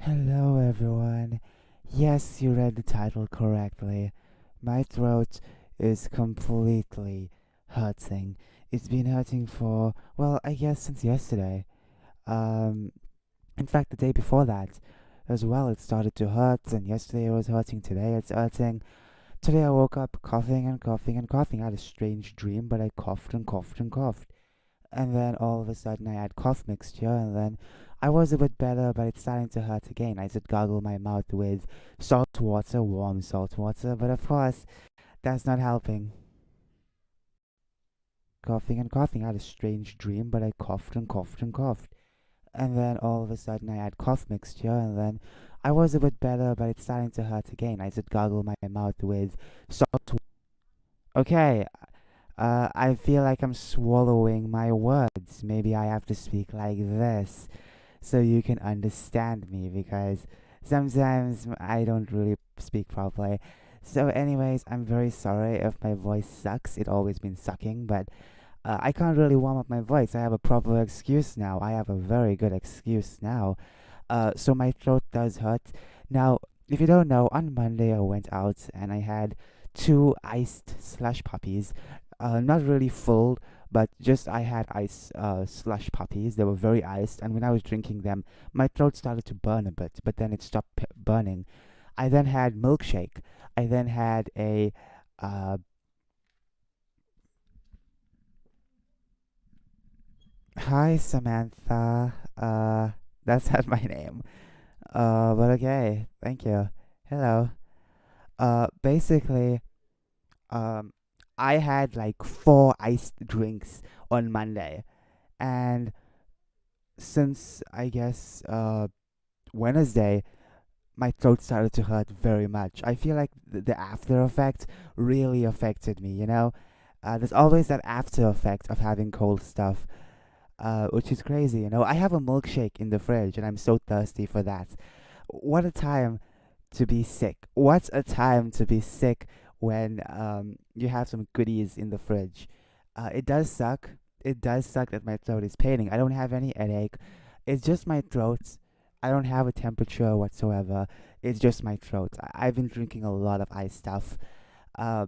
Hello, everyone. Yes, you read the title correctly. My throat is completely hurting. It's been hurting for, well, I guess since yesterday. Um, in fact, the day before that as well, it started to hurt, and yesterday it was hurting, today it's hurting. Today I woke up coughing and coughing and coughing. I had a strange dream, but I coughed and coughed and coughed. And then all of a sudden I had cough mixture, and then I was a bit better, but it's starting to hurt again. I should gargle my mouth with salt water, warm salt water, but of course that's not helping. Coughing and coughing. I had a strange dream, but I coughed and coughed and coughed. And then all of a sudden I had cough mixture, and then I was a bit better, but it's starting to hurt again. I should gargle my mouth with salt. Okay, I feel like I'm swallowing my words. Maybe I have to speak like this so you can understand me because sometimes I don't really speak properly. So, anyways, I'm very sorry if my voice sucks. It always been sucking, but I can't really warm up my voice. I have a proper excuse now. I have a very good excuse now. So my throat does hurt. Now, if you don't know, on Monday I went out and I had two iced slush puppies. Not really full, but just I had ice slush puppies. They were very iced, and when I was drinking them, my throat started to burn a bit, but then it stopped burning. I then had milkshake. I then had a uh, hi Samantha. That's not my name. But okay, thank you. Hello. Basically, um, I had like four iced drinks on Monday, and since I guess Wednesday, my throat started to hurt very much. I feel like the after effect really affected me. There's always that after effect of having cold stuff, which is crazy. I have a milkshake in the fridge, and I'm so thirsty for that. What a time to be sick. What's a time to be sick when you have some goodies in the fridge? It does suck. It does suck that my throat is paining. I don't have any headache. It's just my throat. I don't have a temperature whatsoever. It's just my throat. I've been drinking a lot of ice stuff, uh,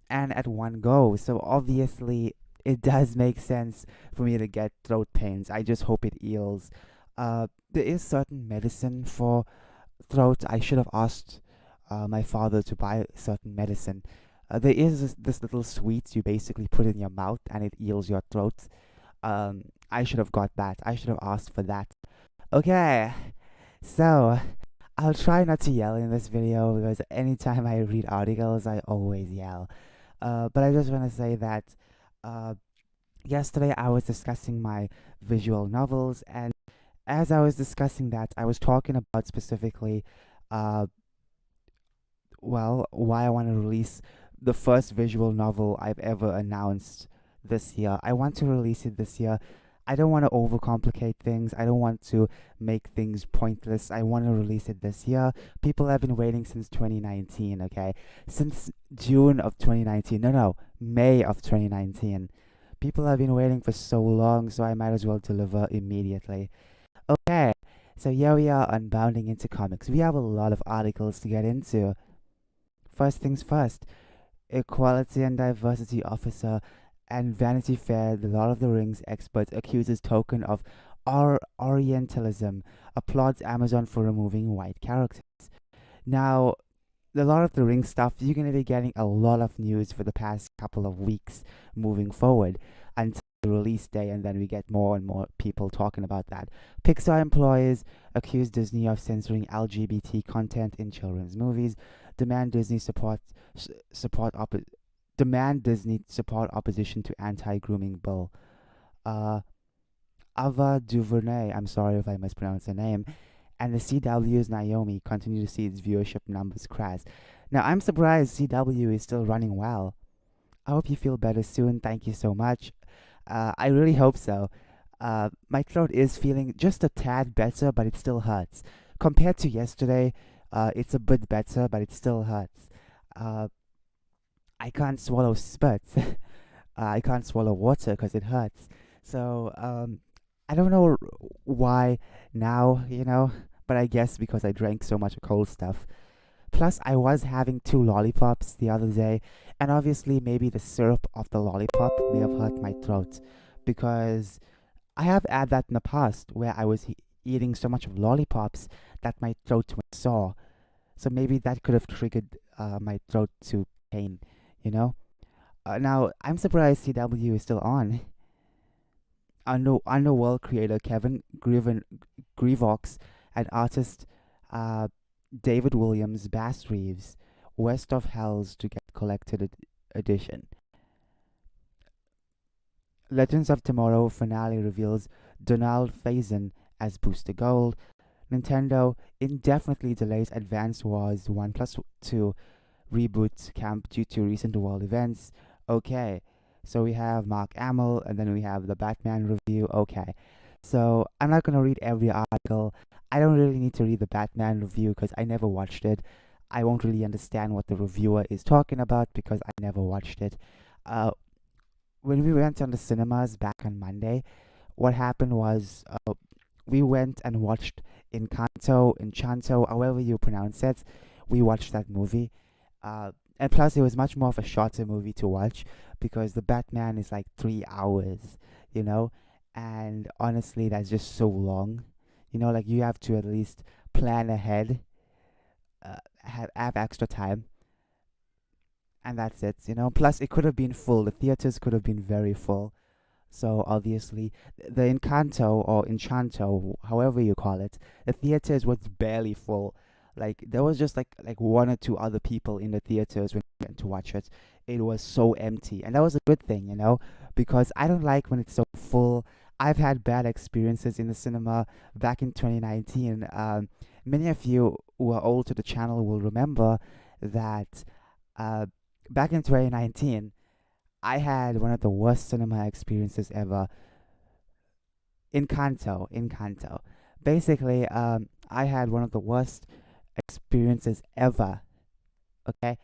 and at one go. So obviously, it does make sense for me to get throat pains. I just hope it heals. There is certain medicine for throat. I should have asked my father to buy certain medicine. There is this little sweet you basically put in your mouth and it heals your throat. I should have got that. I should have asked for that. Okay, so I'll try not to yell in this video because anytime I read articles, I always yell. But I just want to say that uh, yesterday I was discussing my visual novels, and as I was discussing that, I was talking about specifically uh, why I want to release the first visual novel I've ever announced this year. I want to release it this year. I don't want to overcomplicate things. I don't want to make things pointless. I want to release it this year. People have been waiting since 2019, okay? Since June of 2019. No, May of 2019. People have been waiting for so long, so I might as well deliver immediately. Okay, so here we are unbounding into comics. We have a lot of articles to get into. First things first, Equality and Diversity Officer and Vanity Fair, The Lord of the Rings expert accuses Tolkien of Orientalism, applauds Amazon for removing white characters. Now, The Lord of the Rings stuff, you're going to be getting a lot of news for the past couple of weeks moving forward until the release day, and then we get more and more people talking about that. Pixar employees accuse Disney of censoring LGBT content in children's movies, demand Disney support oppo- demand Disney support opposition to anti-grooming bill. Uh, Ava DuVernay, I'm sorry if I mispronounced her name, and the CW's Naomi continue to see its viewership numbers crash. Now, I'm surprised CW is still running well. I hope you feel better soon. Thank you so much. I really hope so. My throat is feeling just a tad better, but it still hurts. Compared to yesterday, it's a bit better, but it still hurts. Uh, I can't swallow spit. I can't swallow water because it hurts. So, I don't know why now, but I guess because I drank so much cold stuff. Plus, I was having two lollipops the other day, and obviously, maybe the syrup of the lollipop may have hurt my throat because I have had that in the past where I was eating so much of lollipops that my throat went sore. So maybe that could have triggered my throat to pain, you know? Now, I'm surprised CW is still on. Underworld creator Kevin Grevox and artist uh, David Williams Bass Reeves, West of Hells to get collected edition. Legends of Tomorrow finale reveals Donald Faison as Booster Gold. Nintendo indefinitely delays Advance Wars 1 plus 2 reboot camp due to recent world events. Okay, so we have Mark Hamill and then we have the Batman review. Okay, so I'm not gonna read every article. I don't really need to read the Batman review because I never watched it. I won't really understand what the reviewer is talking about because I never watched it. Uh, when we went on the cinemas back on Monday, what happened was we went and watched Enchanto, however you pronounce it. We watched that movie. And plus, it was much more of a shorter movie to watch because the Batman is like 3 hours, you know? And honestly, that's just so long. You know, like you have to at least plan ahead, have extra time, and that's it, you know? Plus, it could have been full. The theaters could have been very full. So obviously, the Encanto or Enchanto, however you call it, the theaters was barely full. Like there was just like one or two other people in the theaters when we went to watch it. It was so empty, and that was a good thing, you know, because I don't like when it's so full. I've had bad experiences in the cinema back in 2019. Many of you who are old to the channel will remember that uh, back in 2019 I had one of the worst cinema experiences ever. Encanto. Basically, I had one of the worst experiences ever. Okay.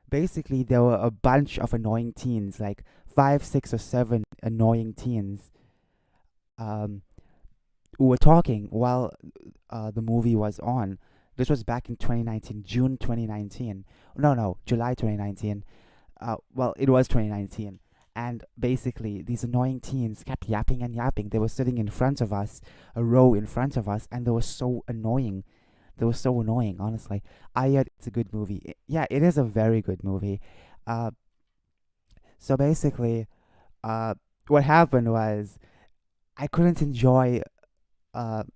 Basically, there were a bunch of annoying teens, like five, six, or seven annoying teens, um, who were talking while the movie was on. This was back in 2019, June 2019. No, July 2019. Well, it was 2019. And basically, these annoying teens kept yapping and yapping. They were sitting in front of us, a row in front of us, and they were so annoying. They were so annoying, honestly. I heard it's a good movie. Yeah, it is a very good movie. Uh, so basically, uh, what happened was I couldn't enjoy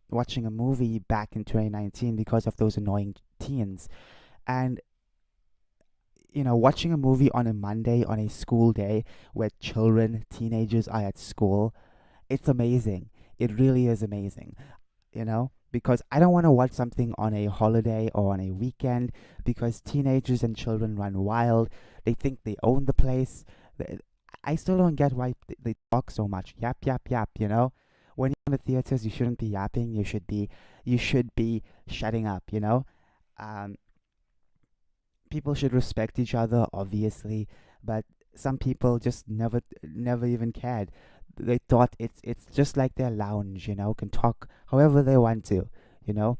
watching a movie back in 2019 because of those annoying teens. And watching a movie on a Monday on a school day where teenagers are at school, it's amazing. It really is amazing, because I don't want to watch something on a holiday or on a weekend because teenagers and children run wild. They think they own the place. I still don't get why they talk so much. Yap, yap, yap. When you're in the theaters, you shouldn't be yapping. You should be shutting up. Um, People should respect each other, obviously, but some people just never even cared. They thought it's just like their lounge, can talk however they want to, you know,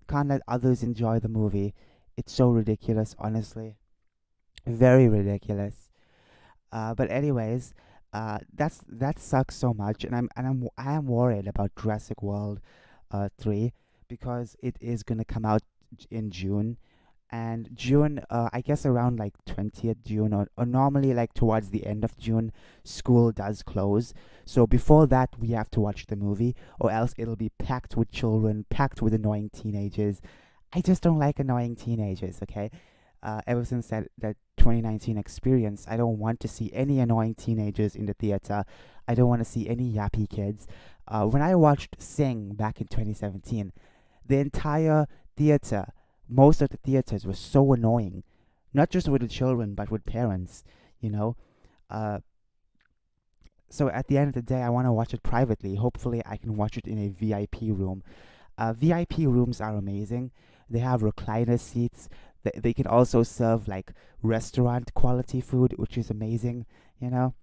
can't let others enjoy the movie. It's so ridiculous, honestly, very ridiculous. But anyways, that sucks so much, and I am worried about Jurassic World 3 because it is gonna come out in June, and June, I guess around like 20th June, or normally like towards the end of June, school does close. So before that, we have to watch the movie, or else it'll be packed with children, packed with annoying teenagers. I just don't like annoying teenagers, okay? Ever since that 2019 experience, I don't want to see any annoying teenagers in the theater. I don't want to see any yappy kids. When I watched Sing back in 2017, the entire theater, most of the theaters were so annoying, not just with the children, but with parents, you know. Uh, so at the end of the day, I want to watch it privately. Hopefully, I can watch it in a VIP room. VIP rooms are amazing. They have recliner seats. They can also serve like restaurant quality food, which is amazing. You know,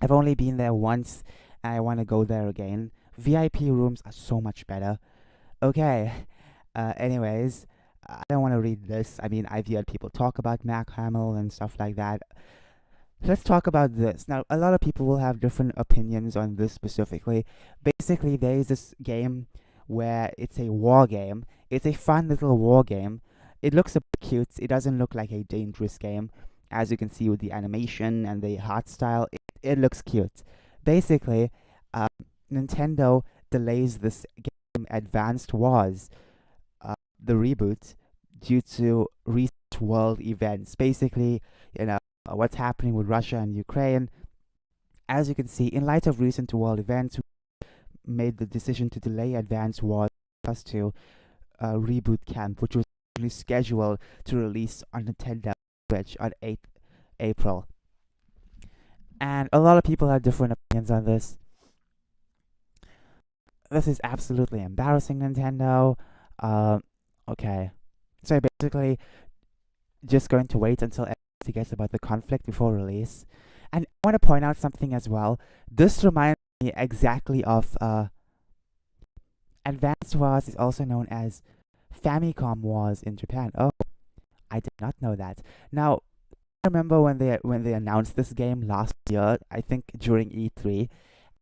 I've only been there once, and I want to go there again. VIP rooms are so much better. Okay, Anyways, I don't want to read this. I mean, I've heard people talk about Mark Hamill and stuff like that. Let's talk about this. Now, a lot of people will have different opinions on this specifically. Basically, there is this game where it's a war game. It's a fun little war game. It looks a bit cute. It doesn't look like a dangerous game. As you can see with the animation and the art style, it looks cute. Basically, uh, Nintendo delays this game Advanced Wars, the reboot, due to recent world events. Basically, what's happening with Russia and Ukraine. As you can see, in light of recent world events, we made the decision to delay Advance Wars Plus 2 Reboot Camp, which was originally scheduled to release on Nintendo Switch on 8th April. And a lot of people have different opinions on this. This is absolutely embarrassing, Nintendo. Okay. So basically, just going to wait until everybody gets about the conflict before release. And I want to point out something as well. This reminds me exactly of Advance Wars is also known as Famicom Wars in Japan. Oh, I did not know that. Now, I remember when they announced this game last year, I think during E3,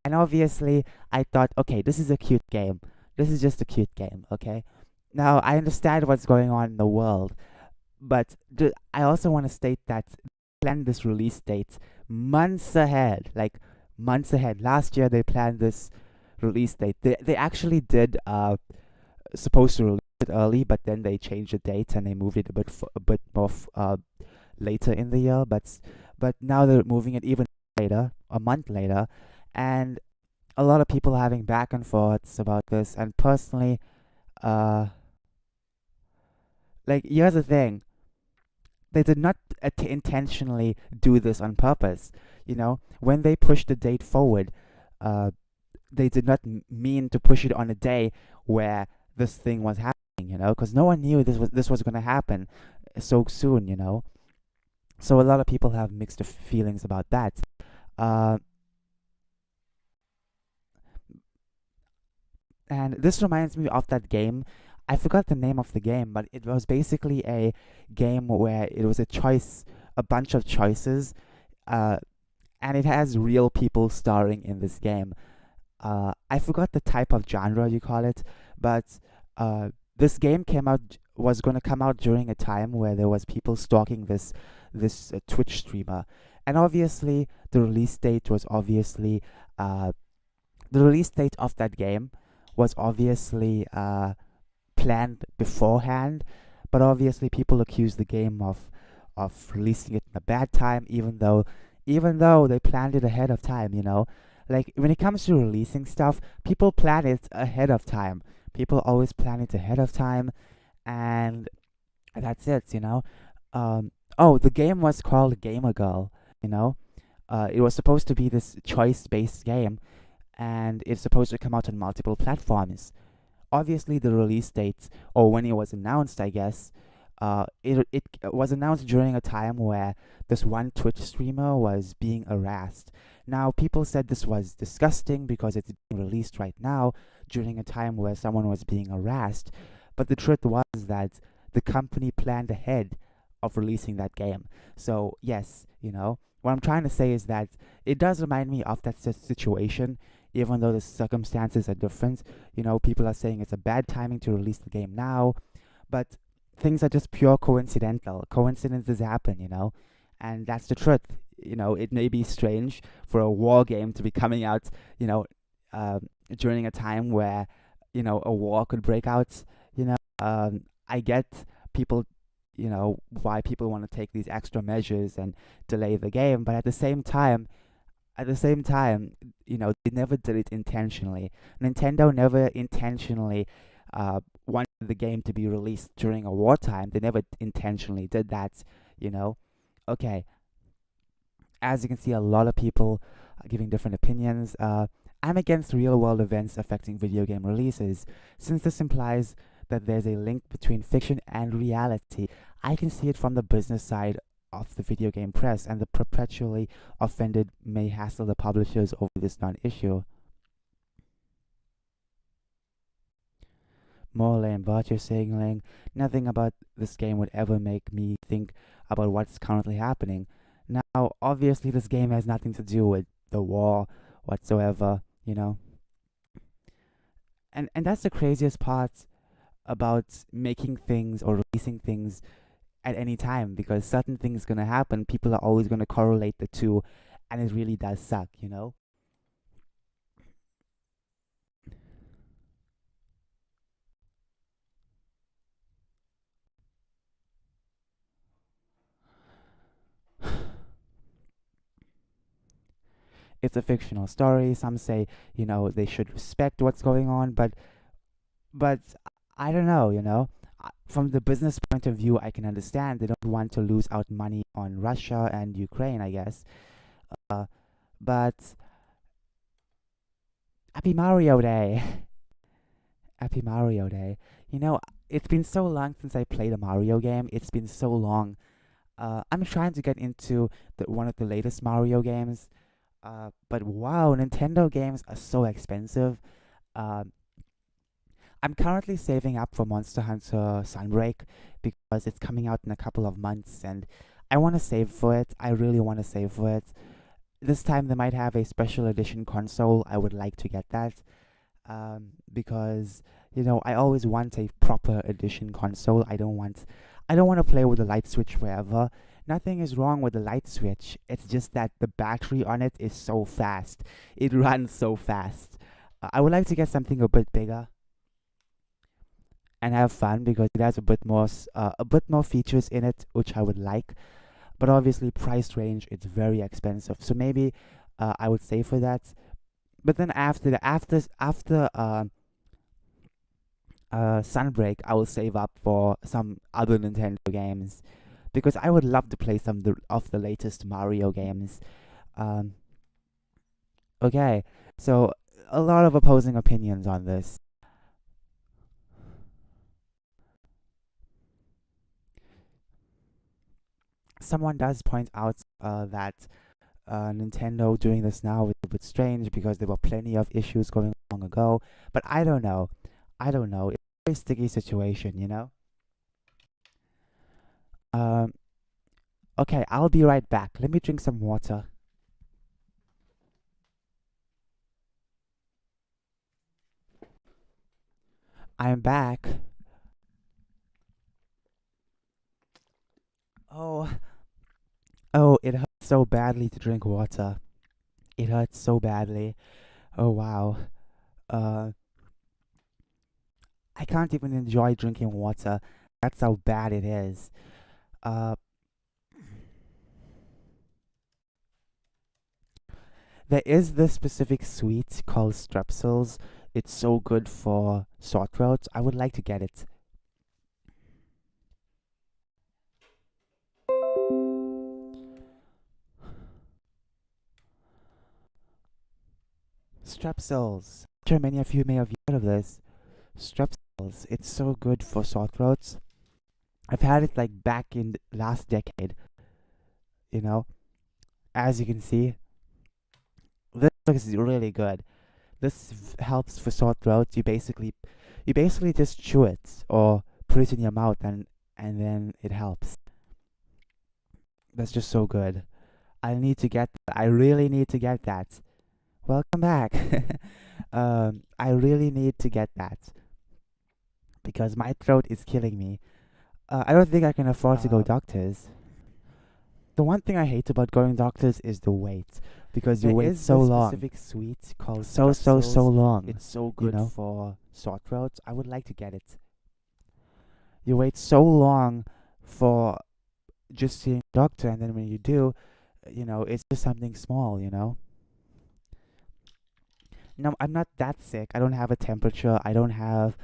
and obviously I thought, okay, this is a cute game. This is just a cute game, okay? Now, I understand what's going on in the world, but I also want to state that they planned this release date months ahead, like months ahead. Last year they planned this release date. They actually did supposed to release it early, but then they changed the date and they moved it a bit more later in the year. But now they're moving it even later, a month later, and a lot of people are having back and forths about this. And personally, like, here's the thing: they did not intentionally do this on purpose. When they pushed the date forward, they did not mean to push it on a day where this thing was happening. Because no one knew this was going to happen so soon. So a lot of people have mixed feelings about that. Uh, and this reminds me of that game. I forgot the name of the game, but it was basically a game where it was a bunch of choices, uh, and it has real people starring in this game. I forgot the type of genre you call it, but this game was going to come out during a time where there was people stalking this Twitch streamer, and obviously the release date was obviously the release date of that game was obviously planned beforehand, but obviously people accuse the game of releasing it in a bad time, even though they planned it ahead of time. Like, when it comes to releasing stuff, people plan it ahead of time. People always plan it ahead of time, and that's it. Oh, the game was called Gamer Girl. You know, it was supposed to be this choice-based game, and it's supposed to come out on multiple platforms. Obviously, the release date, or when it was announced, I guess, it was announced during a time where this one Twitch streamer was being harassed. Now, people said this was disgusting because it's being released right now during a time where someone was being harassed. But the truth was that the company planned ahead of releasing that game. So, yes, what I'm trying to say is that it does remind me of that situation, even though the circumstances are different. People are saying it's a bad timing to release the game now, but things are just pure coincidental. Coincidences happen, and that's the truth. It may be strange for a war game to be coming out, during a time where, a war could break out. I get people, why people want to take these extra measures and delay the game, but at the same time, they never did it intentionally. Nintendo never intentionally wanted the game to be released during a wartime. They never intentionally did that. Okay, as you can see, a lot of people are giving different opinions. I'm against real-world events affecting video game releases, since this implies that there's a link between fiction and reality. I can see it from the business side of the video game press, and the perpetually offended may hassle the publishers over this non-issue. Morlane, but you're signaling. Nothing about this game would ever make me think about what's currently happening. Now, obviously, this game has nothing to do with the war whatsoever, you know? And that's the craziest part about making things or releasing things at any time, because certain things gonna happen, people are always gonna correlate the two, and it really does suck, you know? It's a fictional story. Some say, they should respect what's going on, but I don't know, From the business point of view, I can understand they don't want to lose out money on Russia and Ukraine, I guess. Uh, but Happy Mario Day. Happy Mario Day. You know, it's been so long since I played a Mario game. It's been so long. I'm trying to get into one of the latest Mario games. But wow, Nintendo games are so expensive. Um, I'm currently saving up for Monster Hunter Sunbreak because it's coming out in a couple of months, and I want to save for it. I really want to save for it. This time they might have a special edition console. I would like to get that, because I always want a proper edition console. I don't want to play with the light switch forever. Nothing is wrong with the light switch. It's just that the battery on it is so fast. It runs so fast. I would like to get something a bit bigger and have fun because it has a bit more features in it, which I would like. But obviously, price range, it's very expensive. So maybe I would save for that. But then after Sunbreak, I will save up for some other Nintendo games because I would love to play of the latest Mario games. Um, okay, so a lot of opposing opinions on this. Someone does point out that Nintendo doing this now is a bit strange because there were plenty of issues going long ago. But I don't know. I don't know. It's a very sticky situation, you know? Um, okay, I'll be right back. Let me drink some water. I'm back. Oh, oh, it hurts so badly to drink water. It hurts so badly. Oh, wow. Uh, I can't even enjoy drinking water. That's how bad it is. Uh, there is this specific sweet called Strepsils. It's so good for sore throats. I would like to get it. Strepsils. I'm sure many of you may have heard of this. Strepsils. It's so good for sore throats. I've had it like back in the last decade. You know, as you can see, this is really good. Helps for sore throats. You basically just chew it or put it in your mouth, and then it helps. That's just so good. I need to get. I really need to get that. Welcome back. I really need to get that because my throat is killing me. I don't think I can afford to go doctors. The one thing I hate about going doctors is the wait, because you There wait is so this long. specific sweet called So Strepsils. long. It's so You good know, for sore throats. I would like to get it. You wait so long for just seeing a doctor, and then when you do, it's just something small. No, I'm not that sick. I don't have a temperature. I don't have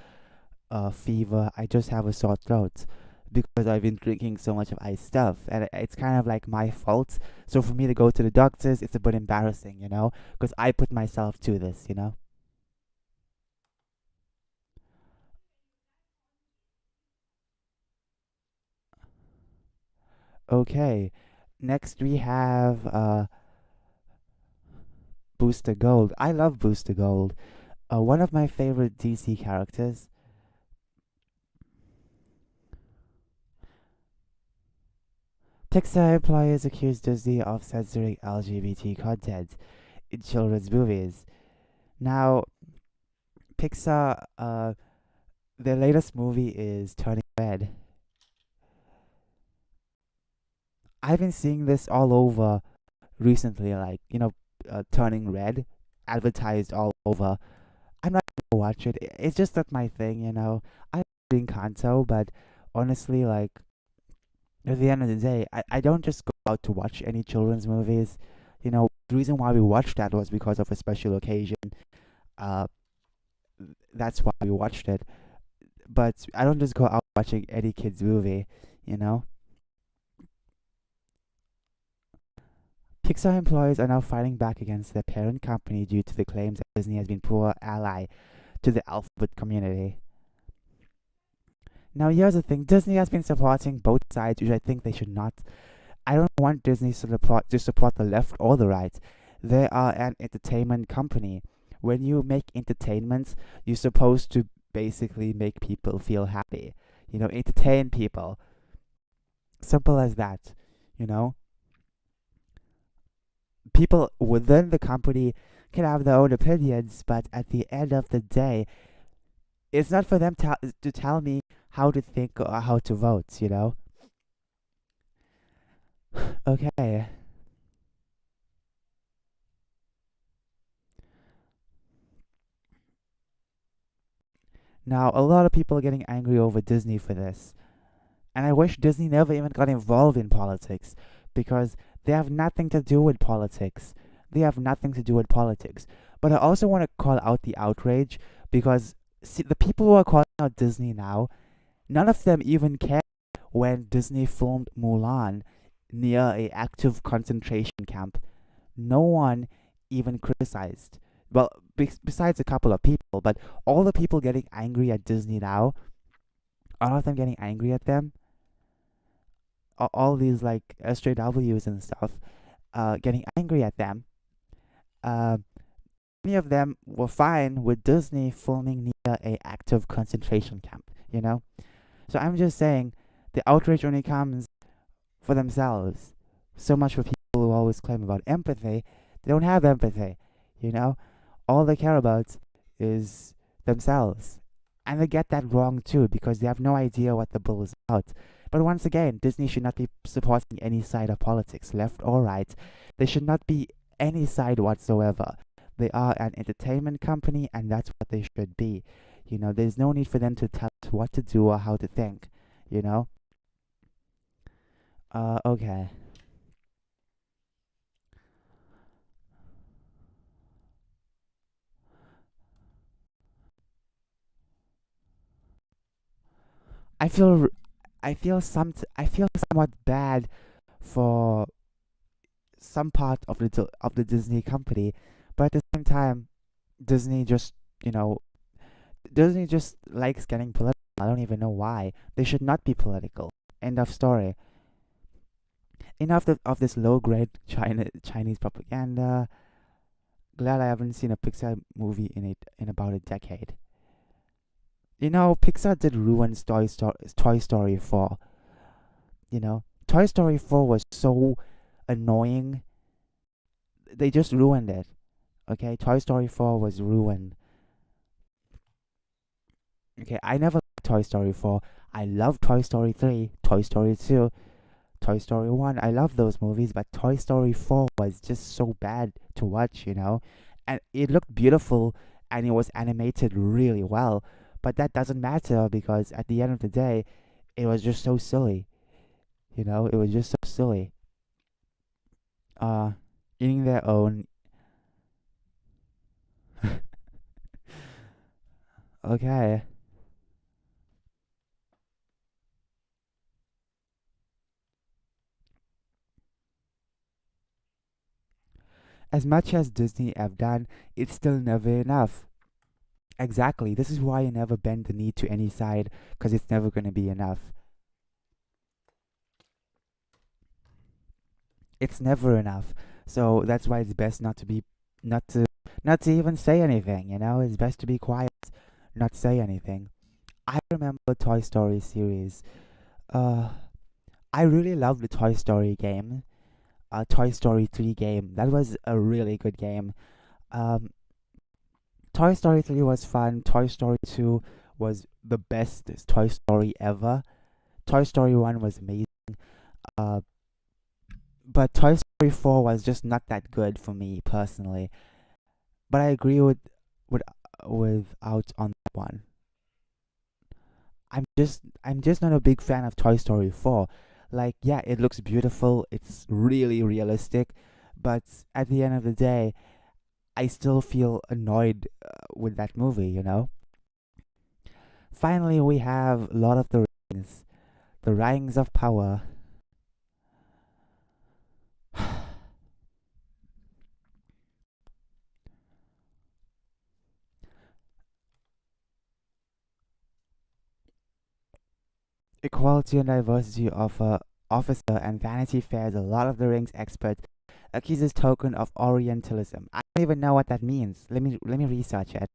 a fever. I just have a sore throat because I've been drinking so much of iced stuff, and it's kind of like my fault. So for me to go to the doctors, it's a bit embarrassing, because I put myself to this. Okay, next we have Booster Gold. I love Booster Gold. One of my favorite DC characters. Pixar employees accuse Disney of censoring LGBT content in children's movies. Now, Pixar, their latest movie is Turning Red. I've been seeing this all over recently, like, Turning Red advertised all over. I'm not gonna watch it. It's just not my thing, I like Encanto, but honestly, like, at the end of the day, I don't just go out to watch any children's movies. The reason why we watched that was because of a special occasion. Uh, that's why we watched it. But I don't just go out watching any kids movie, you know. Pixar employees are now fighting back against their parent company due to the claims that Disney has been poor ally to the alphabet community. Now, here's the thing: Disney has been supporting both sides, which I think they should not. I don't want Disney to support the left or the right. They are an entertainment company. When you make entertainment, you're supposed to basically make people feel happy. Entertain people. Simple as that. You know, people within the company can have their own opinions, but at the end of the day, it's not for them to tell me how to think or how to vote. Okay. Now, a lot of people are getting angry over Disney for this. And I wish Disney never even got involved in politics because they have nothing to do with politics. They have nothing to do with politics. But I also want to call out the outrage because see, the people who are calling out Disney now, none of them even cared when Disney filmed Mulan near a active concentration camp. No one even criticized. Well, besides a couple of people, but all the people getting angry at Disney now, all of them getting angry at them, all these like SJWs and stuff, getting angry at them. Uh, Many of them were fine with Disney filming near a active concentration camp. So I'm just saying, the outrage only comes for themselves. So much for people who always claim about empathy. They don't have empathy. You know, all they care about is themselves. And they get that wrong too because they have no idea what the bill is about. But once again, Disney should not be supporting any side of politics, left or right. They should not be any side whatsoever. They are an entertainment company and that's what they should be. There's no need for them to tell us what to do or how to think, you know? Okay. I feel I feel somewhat bad for some part of the Disney company, but at the same time, Disney just you know Disney just likes getting political. I don't even know why. They should not be political. End of story. Enough of this low grade Chinese propaganda. Glad I haven't seen a Pixar movie in about a decade. Pixar did ruin Toy Story 4. Toy Story 4 was so annoying. They just ruined it. Okay, Toy Story 4 was ruined. Okay, I never liked Toy Story 4. I love Toy Story 3, Toy Story 2, Toy Story 1. I love those movies, but Toy Story 4 was just so bad to watch. And it looked beautiful and it was animated really well, but that doesn't matter because at the end of the day, it was just so silly. It was just so silly. Uh, Eating their own. Okay. As much as Disney have done, it's still never enough. Exactly. This is why you never bend the knee to any side, because it's never going to be enough. It's never enough. So that's why it's best not to, not to even say anything. It's best to be quiet, not say anything. I remember Toy Story series. Uh, I really love the Toy Story game, Toy Story 3 game. That was a really good game. Um, Toy Story 3 was fun. Toy Story 2 was the best Toy Story ever. Toy Story 1 was amazing. Uh, but Toy Story 4 was just not that good for me personally. But I agree with out on that one. I'm just not a big fan of Toy Story 4. Like, yeah, it looks beautiful. It's really realistic, but at the end of the day, I still feel annoyed with that movie, you know? Finally, we have Lord of the Rings, The Rings of Power. Equality and diversity of officer and Vanity Fair's a Lord of the Rings expert accuses Tolkien of Orientalism. I don't even know what that means. Let me research it.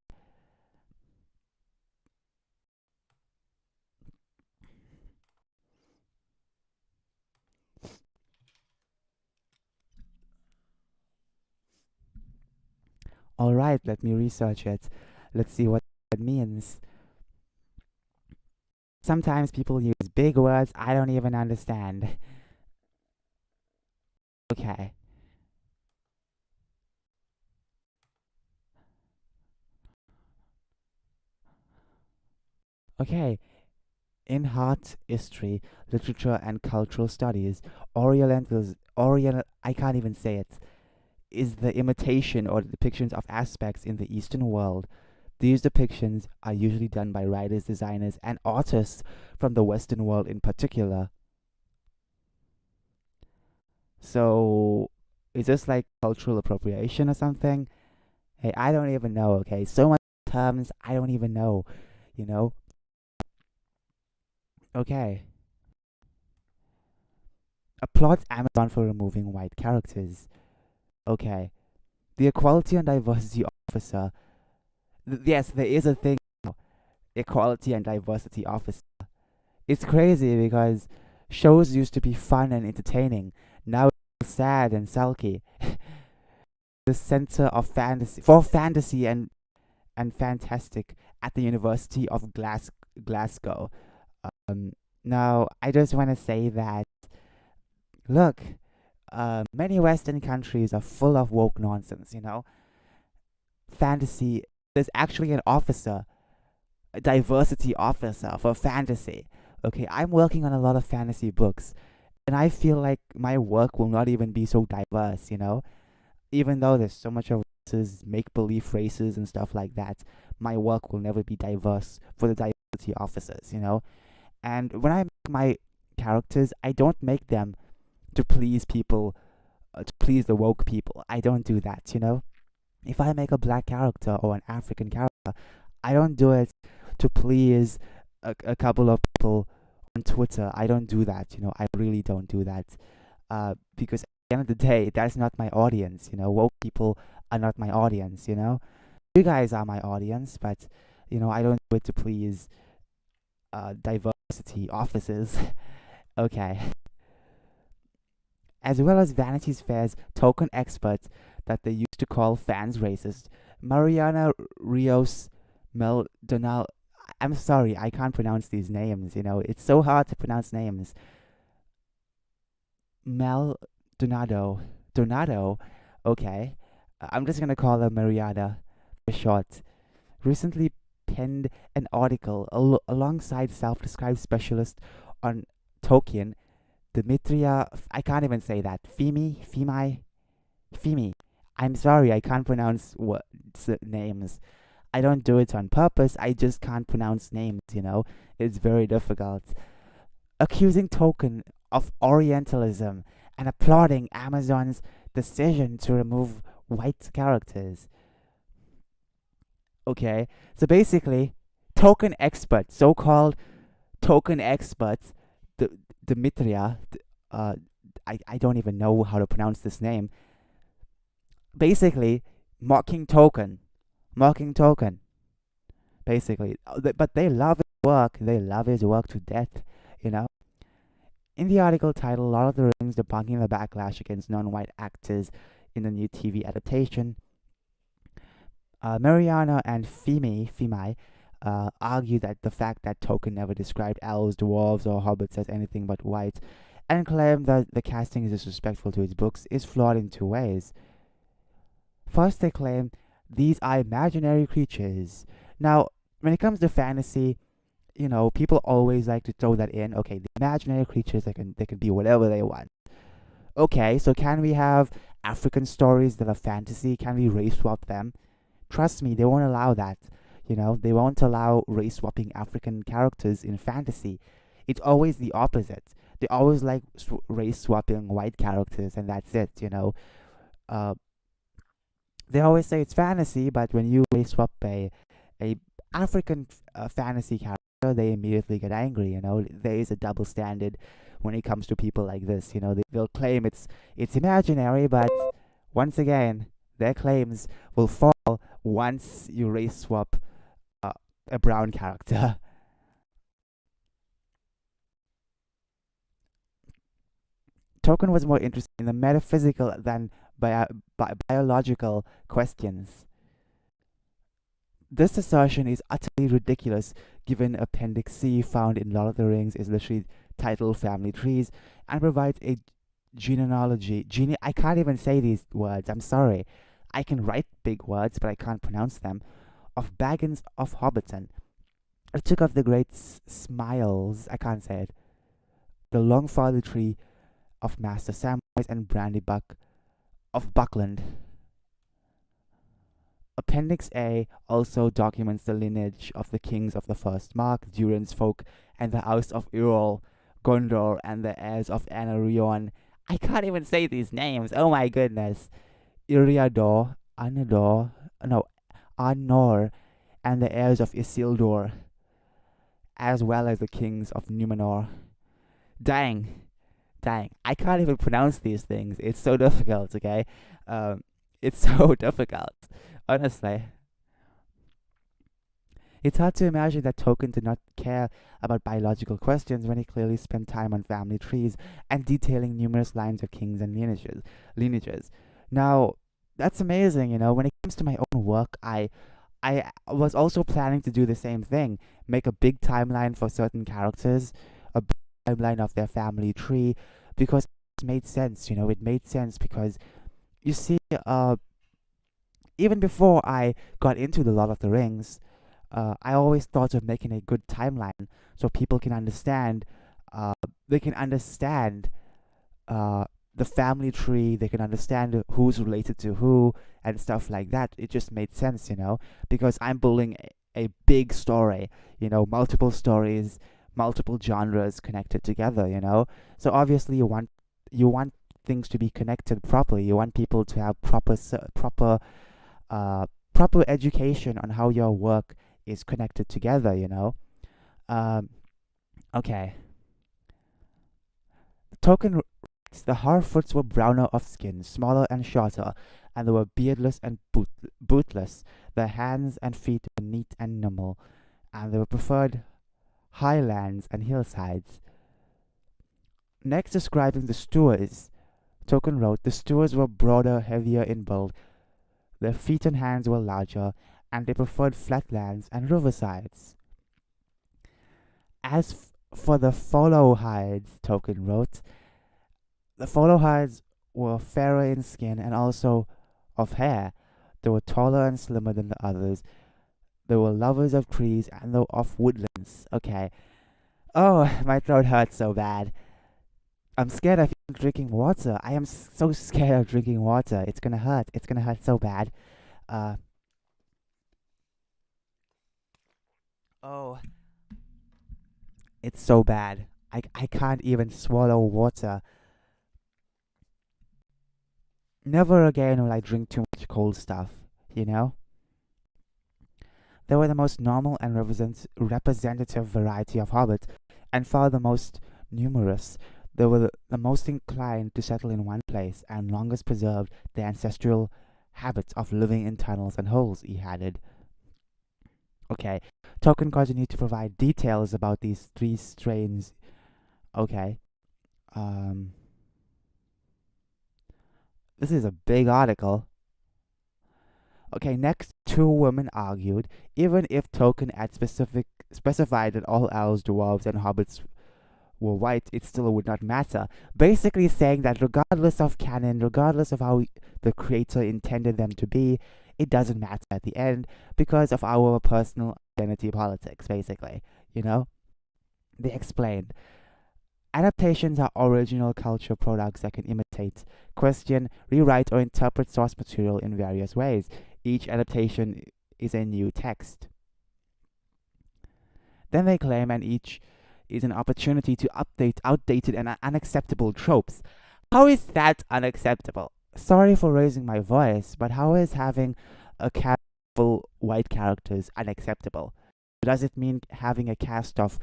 All right, let me research it. Let's see what it means. Sometimes people use big words I don't even understand. Okay. Okay. In art history, literature, and cultural studies, Oriental, I can't even say it, is the imitation or the depictions of aspects in the Eastern world. These depictions are usually done by writers, designers, and artists from the Western world in particular. So, is this like cultural appropriation or something? Hey, I don't even know, okay? So much terms I don't even know, you know? Okay. Applauds Amazon for removing white characters. Okay. The Equality and Diversity Officer. Yes, there is a thing now. Equality and Diversity Officer. It's crazy because shows used to be fun and entertaining. Now it's sad and sulky. The Center of Fantasy for Fantasy and Fantastic at the University of Glasgow. Um, Now, I just want to say that, look, many Western countries are full of woke nonsense, you know? Fantasy, there's actually an officer, a diversity officer for fantasy. Okay, I'm working on a lot of fantasy books, and I feel like my work will not even be so diverse, you know? Even though there's so much of races, make believe races, and stuff like that, my work will never be diverse for the diversity officers, you know? And when I make my characters, I don't make them to please people, to please the woke people. I don't do that, you know? If I make a black character or an African character, I don't do it to please a couple of people on Twitter. I don't do that, you know? I really don't do that. Because at the end of the day, that's not my audience, you know? Woke people are not my audience, you know? You guys are my audience, but, you know, I don't do it to please diversity officers. Okay. As well as Vanity Fair's token expert that they used to call fans racist, Mariana Rios Maldonado. I'm sorry, I can't pronounce these names, you know, it's so hard to pronounce names. Maldonado. Donado? Okay. I'm just gonna call her Mariana for short. Recently penned an article alongside self described specialist on Tolkien, Demetria. I can't even say that. Fimi. I'm sorry, I can't pronounce names. I don't do it on purpose. I just can't pronounce names. You know, it's very difficult. Accusing Tolkien of Orientalism and applauding Amazon's decision to remove white characters. Okay, so basically, token experts, so-called token experts, D- Dimitria, uh, I don't even know how to pronounce this name. Basically, mocking token. Basically, but they love his work. They love his work to death. You know, In the article titled Lord of the Rings Debunking the Backlash Against Non-White Actors in the New TV Adaptation, Mariana and Fimi argue that the fact that Tolkien never described elves, dwarves, or hobbits as anything but white, and claim that the casting is disrespectful to his books, is flawed in two ways. First, they claim these are imaginary creatures. Now, when it comes to fantasy, people always like to throw that in. Okay, the imaginary creatures, they can be whatever they want. Okay, so can we have African stories that are fantasy? Can we race swap them? Trust me, they won't allow that. They won't allow race swapping African characters in fantasy. It's always the opposite. They always like race swapping white characters, and that's it. Uh, they always say it's fantasy, but when you race swap a African fantasy character, they immediately get angry. There is a double standard when it comes to people like this. They'll claim it's imaginary, but once again, their claims will fall once you race swap uh, a brown character. Tolkien was more interested in the metaphysical than biological questions. This assertion is utterly ridiculous given Appendix C found in Lord of the Rings is literally titled Family Trees and provides a genealogy. I can't even say these words, I'm sorry. I can write big words, but I can't pronounce them. Of Baggins of Hobbiton. It took off the great Smiles, I can't say it. The Longfather tree of Master Samwise and Brandybuck of Buckland. Appendix A also documents the lineage of the kings of the First Mark, Durin's folk, and the house of Eorl, Gondor, and the heirs of Anarion. I can't even say these names, oh my goodness. Iriador, Anor, and the heirs of Isildur, as well as the kings of Numenor. Dang, I can't even pronounce these things. It's so difficult, okay? It's so difficult, honestly. It's hard to imagine that Tolkien did not care about biological questions when he clearly spent time on family trees and detailing numerous lines of kings and lineages. Now, that's amazing, When it comes to my own work, I was also planning to do the same thing, make a big timeline for certain characters, a big timeline of their family tree, because it made sense, It made sense because you see, even before I got into the Lord of the Rings, I always thought of making a good timeline so people can understand. They can understand the family tree. They can understand who's related to who and stuff like that. It just made sense, because I'm building a big story. Multiple stories, multiple genres connected together. So obviously you want things to be connected properly. You want people to have proper education on how your work is connected together. Um, okay. Tolkien writes the Harfoots were browner of skin, smaller and shorter, and they were beardless and bootless. Their hands and feet were neat and nimble, and they were preferred highlands and hillsides. Next, describing the Stuars, Tolkien wrote, the Stuars were broader, heavier in build, their feet and hands were larger, and they preferred flatlands and riversides. As for the Followhides, Tolkien wrote, the Followhides were fairer in skin and also of hair. They were taller and slimmer than the others. They were lovers of trees and though of woodlands. Okay. Oh, my throat hurts so bad. I'm scared of drinking water. I am so scared of drinking water. It's gonna hurt. It's gonna hurt so bad. Uh. Oh. It's so bad. I can't even swallow water. Never again will I drink too much cold stuff, you know? They were the most normal and representative variety of hobbit, and far the most numerous. They were the most inclined to settle in one place, and longest preserved their ancestral habits of living in tunnels and holes, he added. Okay, Tolkien continued to provide details about these three strains. Okay, Um, this is a big article. Okay, next, two women argued even if Tolkien had specified that all elves, dwarves, and hobbits were white, it still would not matter. Basically, saying that regardless of canon, regardless of how the creator intended them to be, it doesn't matter at the end because of our personal identity politics, basically. You know? They explained adaptations are original culture products that can imitate, question, rewrite, or interpret source material in various ways. Each adaptation is a new text. Then they claim, and each is an opportunity to update outdated and unacceptable tropes. How is that unacceptable? Sorry for raising my voice, but how is having a cast of white characters unacceptable? Does it mean having a cast of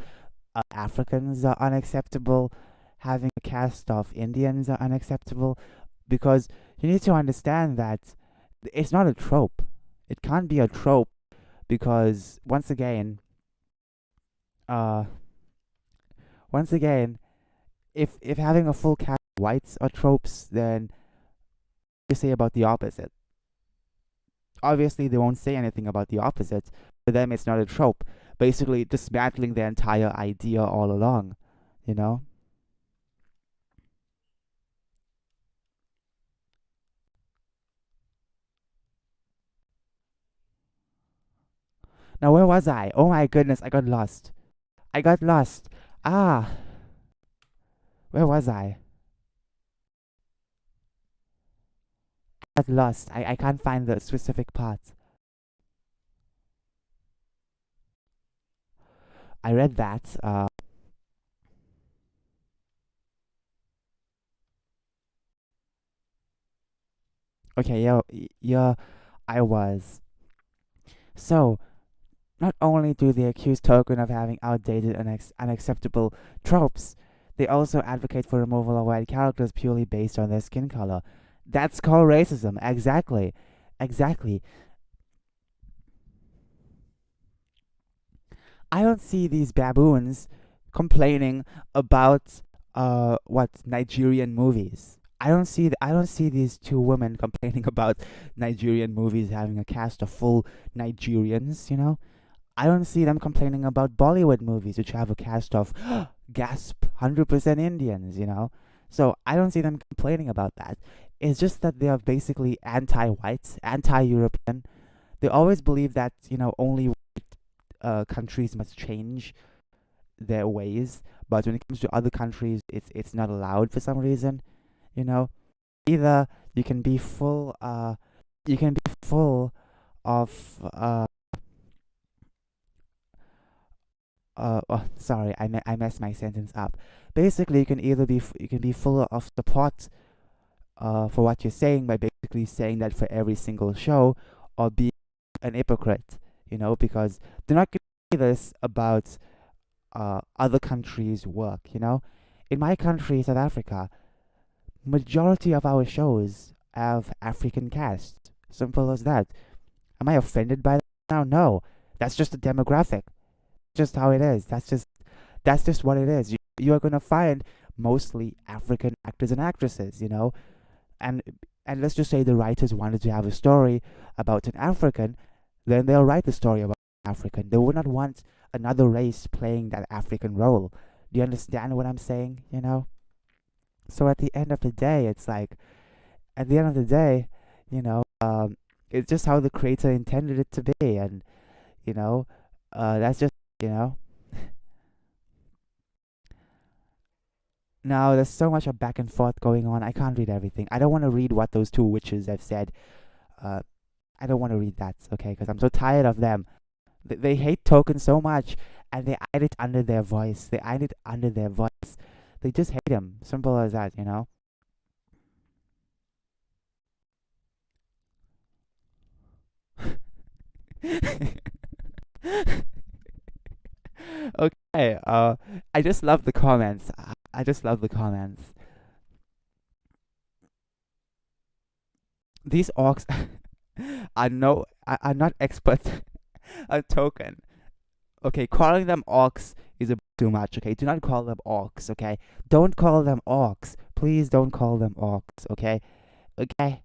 Africans are unacceptable? Having a cast of Indians are unacceptable? Because you need to understand that it's not a trope. It can't be a trope because uh, once again, if having a full cast of whites are tropes, then you say about the opposite. Obviously, they won't say anything about the opposite. For them, it's not a trope. Basically, dismantling the entire idea all along. You know. Now, where was I? Oh my goodness, I got lost. I got lost. Ah, where was I? I got lost. I can't find the specific part. I read that. Okay, yeah, yeah, I was. So, not only do they accuse Tolkien of having outdated and unacceptable tropes, they also advocate for removal of white characters purely based on their skin color. That's called racism. Exactly. Exactly. I don't see these baboons complaining about what Nigerian movies. I don't see these two women complaining about Nigerian movies having a cast of full Nigerians, you know? I don't see them complaining about Bollywood movies which have a cast of gasp 100% Indians, you know? So I don't see them complaining about that. It's just that they are basically anti-white, anti-European. They always believe that, only countries must change their ways, but when it comes to other countries, it's not allowed for some reason. You know, either you can be full of oh, sorry, I messed my sentence up. Basically, you can be full of support for what you're saying by basically saying that for every single show, or be an hypocrite. Because they're not going to say this about other countries' work. In my country, South Africa, majority of our shows have African cast. Simple as that. Am I offended by that now? No. That's just a demographic. Just how it is. That's just what it is. You are gonna find mostly African actors and actresses, and and let's just say the writers wanted to have a story about an African, then they'll write the story about an African. They would not want another race playing that African role. Do you understand what I'm saying? So at the end of the day, it's like at the end of the day, it's just how the creator intended it to be, and you know, that's just you know. Now there's so much of back and forth going on. I can't read everything. I don't want to read what those two witches have said. Uh, I don't want to read that, okay? Because I'm so tired of them. They hate Tolkien so much, and they hide it under their voice. They hide it under their voice. They just hate him. Simple as that. Okay. I just love the comments. I just love the comments. These orcs are not expert on Tolkien. Okay, calling them orcs is a bit too much. Okay, do not call them orcs. Okay, don't call them orcs. Please don't call them orcs. Okay, okay.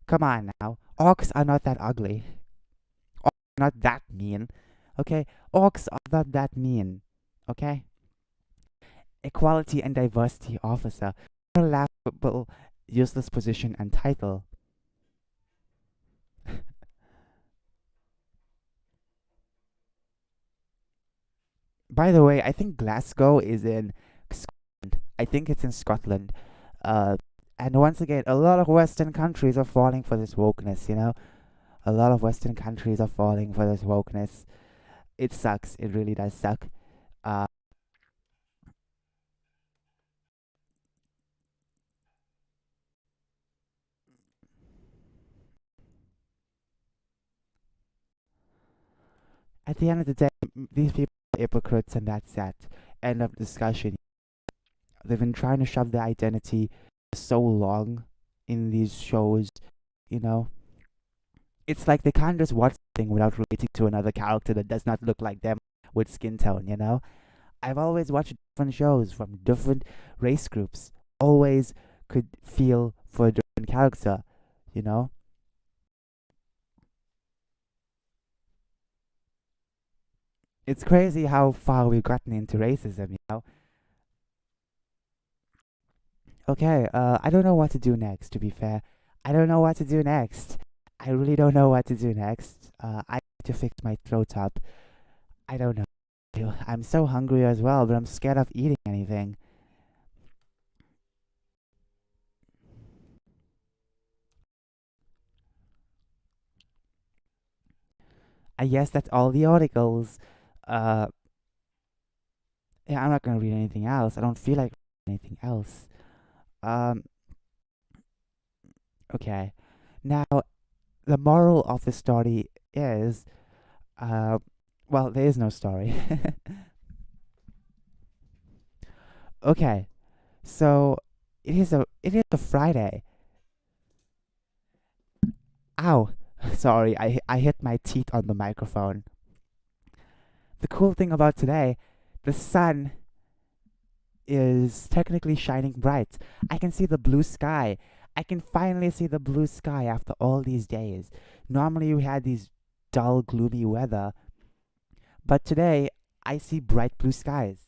Come on now. Orcs are not that ugly. Orcs are not that mean. Okay, orcs are not that mean. Okay. Equality and Diversity Officer. What a laughable, useless position and title. By the way, I think Glasgow is in Scotland. I think it's in Scotland. Uh, and once again, a lot of Western countries are falling for this wokeness, you know? A lot of Western countries are falling for this wokeness. It sucks. It really does suck. Uh, at the end of the day, these people are hypocrites, and that's that. End of discussion. They've been trying to shove their identity for so long in these shows, you know? It's like they can't just watch something without relating to another character that does not look like them with skin tone, you know? I've always watched different shows from different race groups, always could feel for a different character, you know? It's crazy how far we've gotten into racism, you know? Okay, I don't know what to do next, to be fair. I don't know what to do next. I really don't know what to do next. I need to fix my throat up. I don't know. I'm so hungry as well, but I'm scared of eating anything. I guess that's all the articles. Uh, yeah, I'm not gonna read anything else. I don't feel like reading anything else. Um, okay. Now, the moral of the story is, uh, well, there is no story. Okay, so it is a Friday. Ow, sorry, I hit my teeth on the microphone. The cool thing about today, the sun is technically shining bright. I can see the blue sky. I can finally see the blue sky after all these days. Normally we had these dull, gloomy weather, but today I see bright blue skies.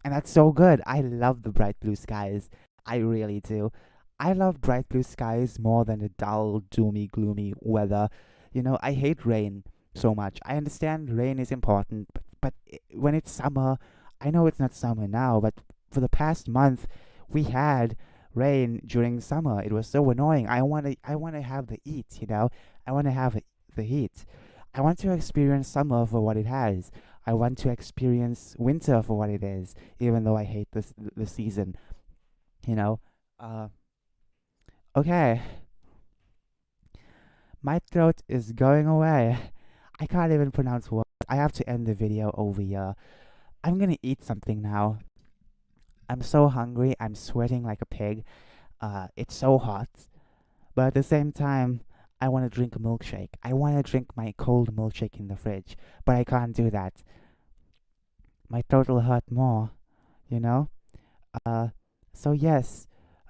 And that's so good. I love the bright blue skies. I really do. I love bright blue skies more than the dull, doomy, gloomy weather. You know, I hate rain so much. I understand rain is important, but when it's summer, I know it's not summer now, but for the past month, we had rain during summer. It was so annoying. I want to have the heat, you know? I want to have the heat. I want to experience summer for what it has. I want to experience winter for what it is, even though I hate the season, you know? Uh, okay, my throat is going away. I can't even pronounce words. I have to end the video over here. I'm gonna eat something now. I'm so hungry. I'm sweating like a pig. It's so hot. But at the same time, I want to drink a milkshake. I want to drink my cold milkshake in the fridge, but I can't do that. My throat will hurt more, you know? Uh, so yes.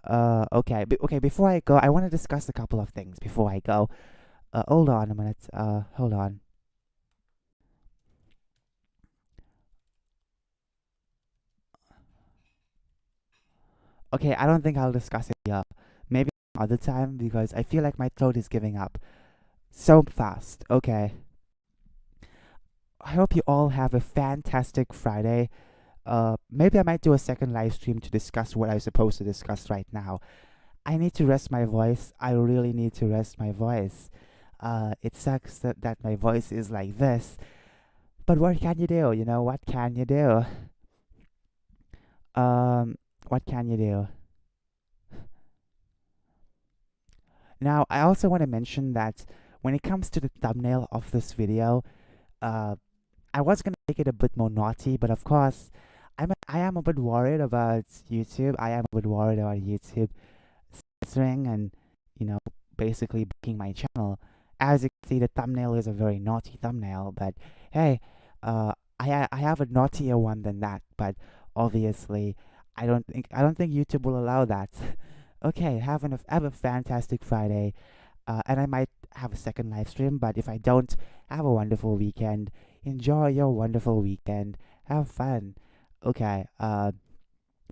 Okay. Okay. Before I go, I want to discuss a couple of things. Before I go, hold on a minute. Hold on. Okay, I don't think I'll discuss it here. Maybe other time because I feel like my throat is giving up so fast. Okay. I hope you all have a fantastic Friday. Maybe I might do a second live stream to discuss what I'm supposed to discuss right now. I need to rest my voice. I really need to rest my voice. It sucks that my voice is like this. But what can you do? You know, what can you do? Um, what can you do? Now, I also want to mention that when it comes to the thumbnail of this video, uh, I was gonna make it a bit more naughty, but of course, I am a bit worried about YouTube. I am a bit worried about YouTube censoring and, you know, basically blocking my channel. As you can see, the thumbnail is a very naughty thumbnail, but hey, I have a naughtier one than that, but obviously, I don't think YouTube will allow that. Okay, have a fantastic Friday, and I might have a second live stream, but if I don't, have a wonderful weekend. Enjoy your wonderful weekend. Have fun. Okay.